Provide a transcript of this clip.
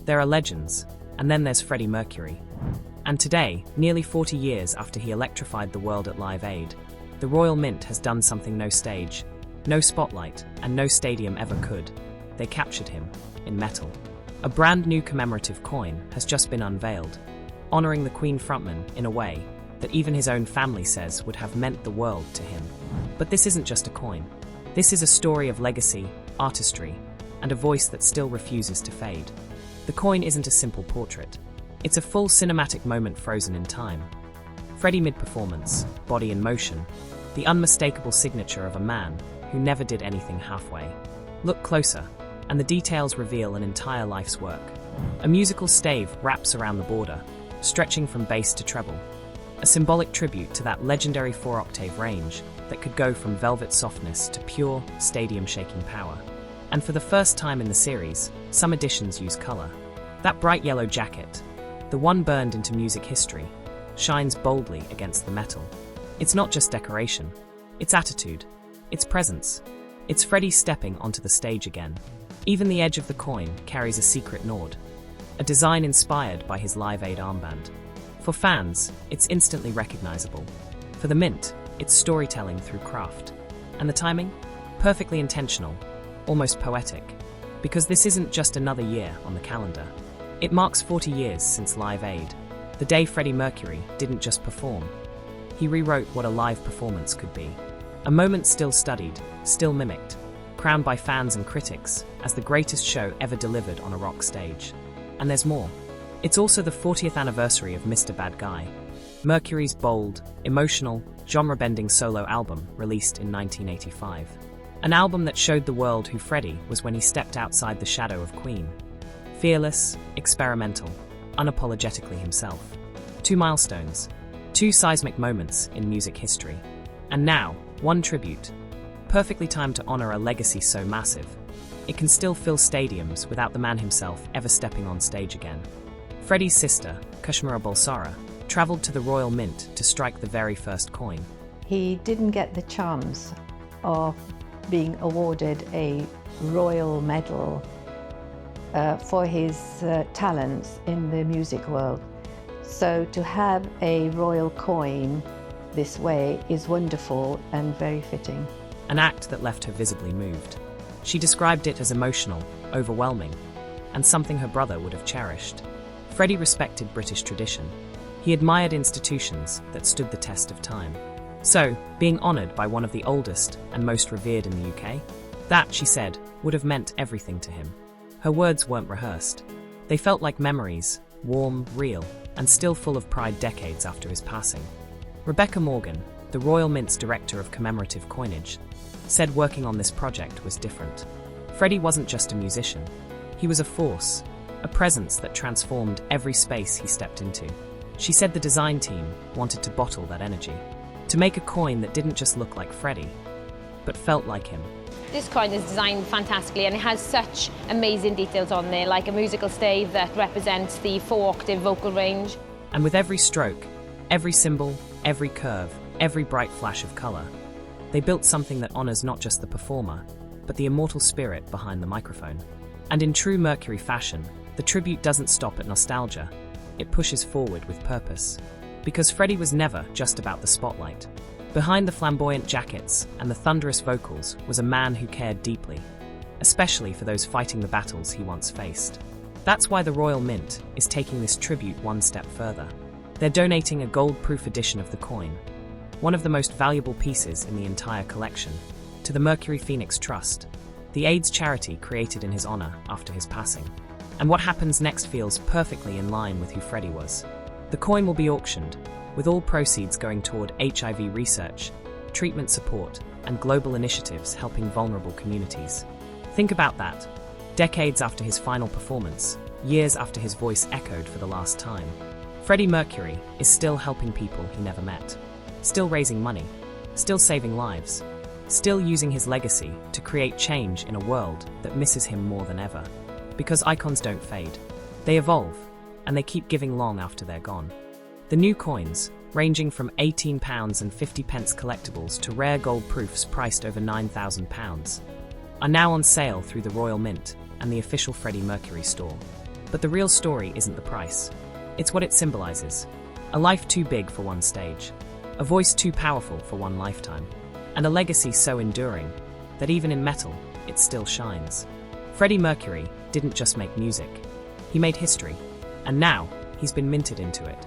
There are legends, and then there's Freddie Mercury. And today, nearly 40 years after he electrified the world at Live Aid, the Royal Mint has done something no stage, no spotlight, and no stadium ever could. They captured him, in metal. A brand new commemorative coin has just been unveiled, honoring the Queen frontman in a way that even his own family says would have meant the world to him. But this isn't just a coin. This is a story of legacy, artistry, and a voice that still refuses to fade. The coin isn't a simple portrait. It's a full cinematic moment frozen in time. Freddie mid-performance, body in motion, the unmistakable signature of a man who never did anything halfway. Look closer, and the details reveal an entire life's work. A musical stave wraps around the border, stretching from bass to treble. A symbolic tribute to that legendary 4-octave range that could go from velvet softness to pure, stadium-shaking power. And for the first time in the series, some editions use color. That bright yellow jacket, the one burned into music history, shines boldly against the metal. It's not just decoration, it's attitude, it's presence. It's Freddie stepping onto the stage again. Even the edge of the coin carries a secret nod, a design inspired by his Live Aid armband. For fans, it's instantly recognizable. For the Mint, it's storytelling through craft. And the timing? Perfectly intentional, almost poetic. Because this isn't just another year on the calendar. It marks 40 years since Live Aid, the day Freddie Mercury didn't just perform. He rewrote what a live performance could be. A moment still studied, still mimicked, crowned by fans and critics as the greatest show ever delivered on a rock stage. And there's more. It's also the 40th anniversary of Mr. Bad Guy, Mercury's bold, emotional, genre-bending solo album released in 1985. An album that showed the world who Freddie was when he stepped outside the shadow of Queen. Fearless, experimental, unapologetically himself. 2 milestones, 2 seismic moments in music history. And now, one tribute, perfectly timed to honor a legacy so massive, it can still fill stadiums without the man himself ever stepping on stage again. Freddie's sister, Kashmira Bulsara, traveled to the Royal Mint to strike the very first coin. He didn't get the chance of being awarded a royal medal for his talents in the music world. So to have a royal coin this way is wonderful and very fitting. An act that left her visibly moved. She described it as emotional, overwhelming, and something her brother would have cherished. Freddie respected British tradition. He admired institutions that stood the test of time. So, being honoured by one of the oldest and most revered in the UK, that, she said, would have meant everything to him. Her words weren't rehearsed. They felt like memories, warm, real, and still full of pride decades after his passing. Rebecca Morgan, the Royal Mint's director of commemorative coinage, said working on this project was different. Freddie wasn't just a musician. He was a force, a presence that transformed every space he stepped into. She said the design team wanted to bottle that energy, to make a coin that didn't just look like Freddie, but felt like him. This coin is designed fantastically and it has such amazing details on there, like a musical stave that represents the 4-octave vocal range. And with every stroke, every symbol, every curve, every bright flash of colour, they built something that honours not just the performer, but the immortal spirit behind the microphone. And in true Mercury fashion, the tribute doesn't stop at nostalgia. It pushes forward with purpose. Because Freddie was never just about the spotlight. Behind the flamboyant jackets and the thunderous vocals was a man who cared deeply, especially for those fighting the battles he once faced. That's why the Royal Mint is taking this tribute one step further. They're donating a gold-proof edition of the coin, one of the most valuable pieces in the entire collection, to the Mercury Phoenix Trust, the AIDS charity created in his honor after his passing. And what happens next feels perfectly in line with who Freddie was. The coin will be auctioned, with all proceeds going toward HIV research, treatment support, and global initiatives helping vulnerable communities. Think about that. Decades after his final performance, years after his voice echoed for the last time, Freddie Mercury is still helping people he never met, still raising money, still saving lives, still using his legacy to create change in a world that misses him more than ever. Because icons don't fade. They evolve, and they keep giving long after they're gone. The new coins, ranging from £18.50 collectibles to rare gold proofs priced over £9,000, are now on sale through the Royal Mint and the official Freddie Mercury store. But the real story isn't the price. It's what it symbolizes. A life too big for one stage, a voice too powerful for one lifetime, and a legacy so enduring that even in metal, it still shines. Freddie Mercury didn't just make music. He made history, and now he's been minted into it.